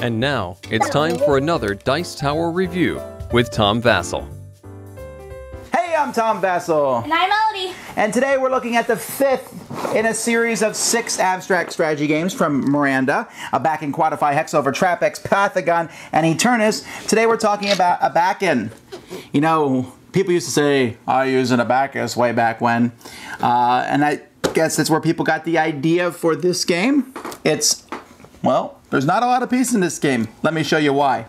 And now, it's time for another Dice Tower review with Tom Vasel. Hey, I'm Tom Vasel. And I'm Melody. And today we're looking at the fifth in a series of 6 abstract strategy games from Miranda, Abacan, Quantify, Hexover, Trapex, Pathagon, and Eternus. Today we're talking about Abacan. You know, people used to say, I use an abacus way back when. And I guess that's where people got the idea for this game. It's, well, there's not a lot of pieces in this game. Let me show you why.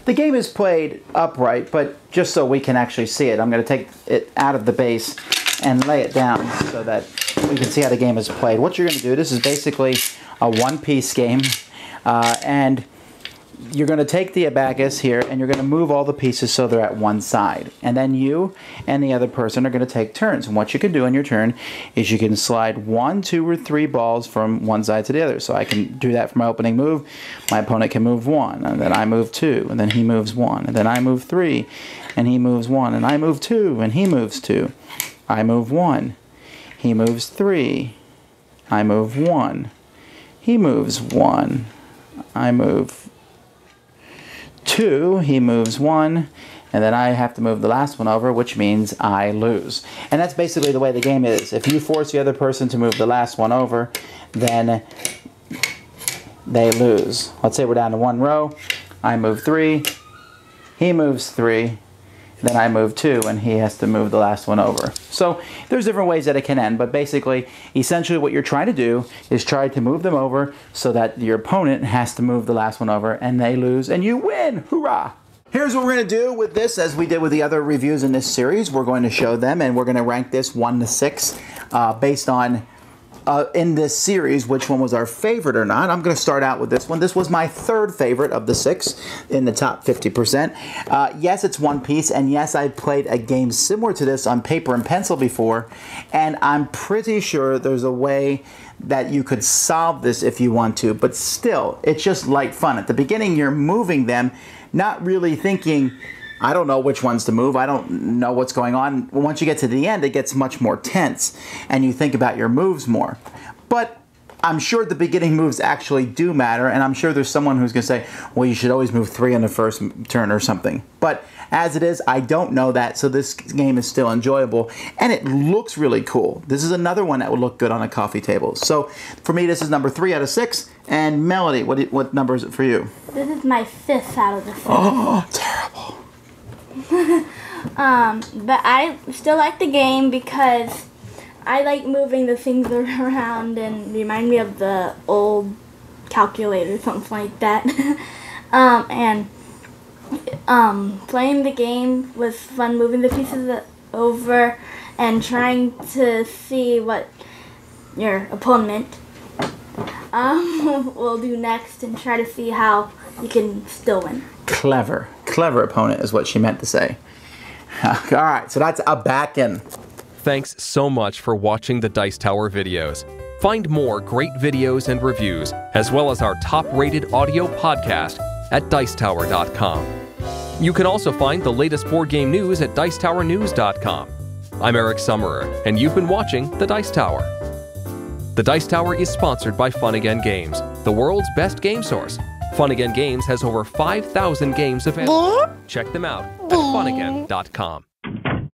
The game is played upright, but just so we can actually see it, I'm going to take it out of the base and lay it down so that we can see how the game is played. What you're going to do, this is basically a one-piece game, and you're going to take the abacus here and you're going to move all the pieces so they're at one side. And then you and the other person are going to take turns. And what you can do on your turn is you can slide 1, 2, or 3 balls from one side to the other. So I can do that for my opening move. My opponent can move 1, and then I move 2, and then he moves 1, and then I move 3, and he moves 1, and I move 2, and he moves 2. I move 1. He moves 3. I move 1. He moves 1. I move 2. He moves 1. And then I have to move the last one over, which means I lose. And that's basically the way the game is. If you force the other person to move the last one over, then they lose. Let's say we're down to 1 row. I move 3. He moves 3. Then I move 2, and he has to move the last one over. So there's different ways that it can end, but basically, essentially what you're trying to do is try to move them over so that your opponent has to move the last one over, and they lose, and you win! Hoorah! Here's what we're going to do with this, as we did with the other reviews in this series. We're going to show them, and we're going to rank this 1 to 6 based on in this series, which one was our favorite or not. I'm going to start out with this one. This was my 3rd favorite of the 6 in the top 50%. Yes, it's one piece, and yes, I played a game similar to this on paper and pencil before, and I'm pretty sure there's a way that you could solve this if you want to, but still, it's just light fun. At the beginning, you're moving them, not really thinking, I don't know which ones to move. I don't know what's going on. Once you get to the end, it gets much more tense, and you think about your moves more. But I'm sure the beginning moves actually do matter, and I'm sure there's someone who's going to say, well, you should always move 3 on the first turn or something. But as it is, I don't know that, so this game is still enjoyable, and it looks really cool. This is another one that would look good on a coffee table. So for me, this is number 3 out of 6. And Melody, what number is it for you? This is my 5th out of the 6. Oh, terrible. But I still like the game because I like moving the things around and remind me of the old calculator, something like that. Playing the game was fun, moving the pieces over and trying to see what your opponent will do next and try to see how you can still win. Clever. Clever opponent is what she meant to say. Alright, so that's Abacan. Thanks so much for watching the Dice Tower videos. Find more great videos and reviews, as well as our top-rated audio podcast at Dicetower.com. You can also find the latest board game news at Dicetowernews.com. I'm Eric Summerer, and you've been watching The Dice Tower. The Dice Tower is sponsored by Fun Again Games, the world's best game source. Fun Again Games has over 5,000 games available. Check them out at funagain.com.